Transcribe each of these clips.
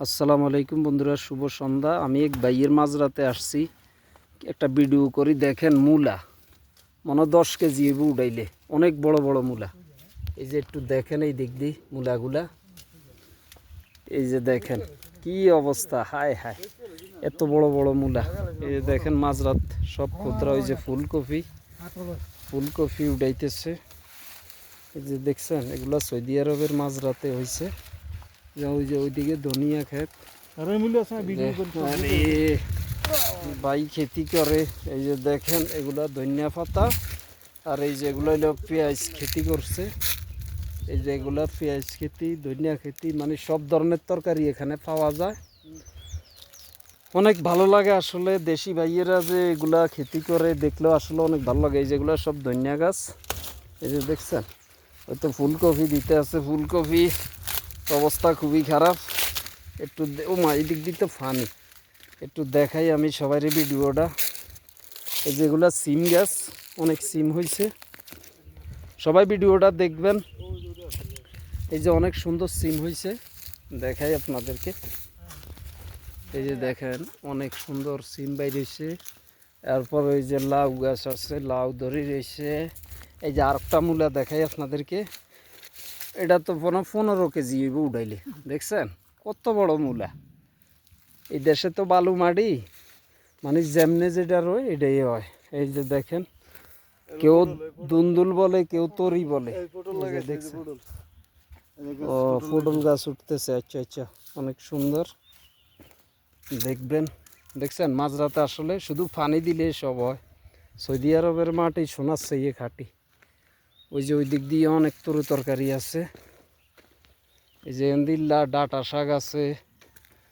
আসসালামু আলাইকুম বন্ধুরা, শুভ সন্ধ্যা। আমি এক ভাইয়ের মাঝরাতে আসছি, একটা ভিডিও করি। দেখেন মূলা মনে 10 কেজি এবো উঠাইলে, অনেক বড় বড় মূলা। এই যে একটু দেখেন এই দিক দিয়ে মূলাগুলা, এই যে দেখেন কি অবস্থা, হায় হায় এত বড় বড় মূলা। এই যে দেখেন মাঝরাত সব ক্ষুদ্রা। ওই যে ফুলকপি উঠাইতেছে। এই যে দেখছেন এগুলা সৌদি আরবের মাঝরাতে হয়েছে। ওই যে ওইদিকে ধনিয়া ক্ষেত, ভাই খেতি করে। এই যে দেখেন এগুলা ধনিয়া পাতা, আর এই যে এগুলো হলো পেঁয়াজ খেতি করছে। এই যে এগুলা পেঁয়াজ খেতি, ধনিয়া খেতি, মানে সব ধরনের তরকারি এখানে পাওয়া যায়। অনেক ভালো লাগে আসলে দেশি ভাইয়েরা যে এগুলা খেতি করে, দেখলেও আসলে অনেক ভালো লাগে। এই যেগুলো সব ধনিয়া গাছ। এই যে দেখছেন ওই তো ফুলকপি দিতে আছে, ফুলকপি অবস্থা খুবই খারাপ। একটু ও মা, এই দিক দিয়ে তো ফানি, একটু দেখাই আমি সবাই ভিডিওটা। এই যেগুলা সিম গাছ, অনেক সিম হয়েছে, সবাই ভিডিওটা দেখবেন। এই যে অনেক সুন্দর সিম হয়েছে, দেখাই আপনাদেরকে। এই যে দেখেন অনেক সুন্দর সিম বাইরেছে। এরপর ওই যে লাউ গাছ আছে, লাউ ধরে রয়েছে। এই যে আরেকটা মূলা দেখাই আপনাদেরকে, এটা তো 15 কেজি উঠাইলে। দেখছেন কত বড় মূলা। এই দেশে তো বালু মাটি, মানে যেমনে যেটা রয় এটাই হয়। এই যে দেখেন কেউ দুন্দুল বলে, কেউ তরি বলে। দেখছেন ও পটল গাছ উঠতেছে। আচ্ছা আচ্ছা, অনেক সুন্দর। দেখছেন মাঝরাতে আসলে শুধু পানি দিলে সব হয়। সৌদি আরবের মাটি সোনার চেয়ে খাটি। ওই যে ওই দিক দিয়ে অনেক তরু তরকারি আছে। এই যে এন্দিল্লা ডাটা শাক আছে।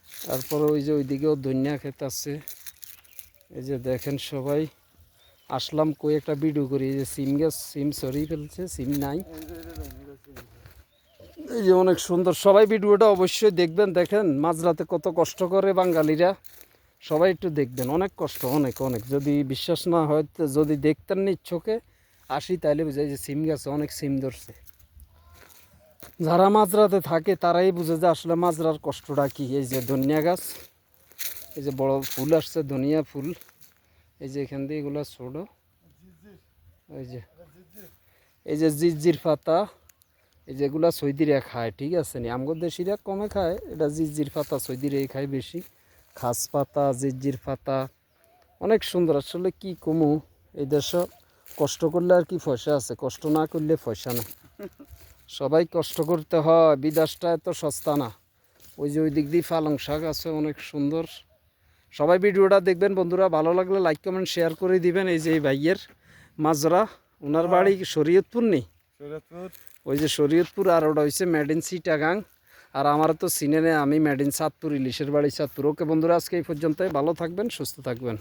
তারপরে ওই যে ওইদিকেও ধনিয়া ক্ষেত আছে। এই যে দেখেন সবাই আসলাম কই একটা ভিডিও করি। এই যে সিম গাছ, সিম সরিয়ে ফেলছে, সিম নাই। এই যে অনেক সুন্দর, সবাই ভিডিওটা অবশ্যই দেখবেন। দেখেন মাঝরাতে কত কষ্ট করে বাঙালিরা, সবাই একটু দেখবেন। অনেক কষ্ট, অনেক অনেক। যদি বিশ্বাস না হয়, যদি দেখতেন চোখে আসি, তাহলে বুঝাই যে সিম গাছে অনেক সিম ধরছে। যারা মাঝরাতে থাকে তারাই বুঝে যে আসলে মাঝরার কষ্টটা কি। এই যে ধনিয়া গাছ, এই যে বড় ফুল আসছে ধনিয়া ফুল। এই যে এখান দিয়ে এগুলো ছোট। এই যে জিরজির পাতা, এই যেগুলা সৌদিরা খায়, ঠিক আছে নি, আমগো দেশিরা কমে খায়। এটা জিরজির পাতা সৌদিরাই খায় বেশি। খাস পাতা, জিরজির পাতা, অনেক সুন্দর। আসলে কি কমু, এই দেশে কষ্ট করলে আর কি পয়সা আছে, কষ্ট না করলে পয়সা না। সবাই কষ্ট করতে হয়, বিদেশটা এত সস্তা না। ওই যে ওই দিক দিয়ে পালং শাক আছে, অনেক সুন্দর। সবাই ভিডিওটা দেখবেন বন্ধুরা, ভালো লাগলে লাইক কমেন্ট শেয়ার করে দিবেন। এই যে এই ভাইয়ের মাজরা, ওনার বাড়ি শরীয়তপুর নেই, ওই যে শরীয়তপুর। আর ওটা হচ্ছে মেড ইন চিটাগাং। আর আমার তো সিনেনে, আমি মেড ইন চাঁদপুর, ইলিশের বাড়ি চাঁদপুর। ওকে বন্ধুরা, আজকে এই পর্যন্ত। ভালো থাকবেন, সুস্থ থাকবেন।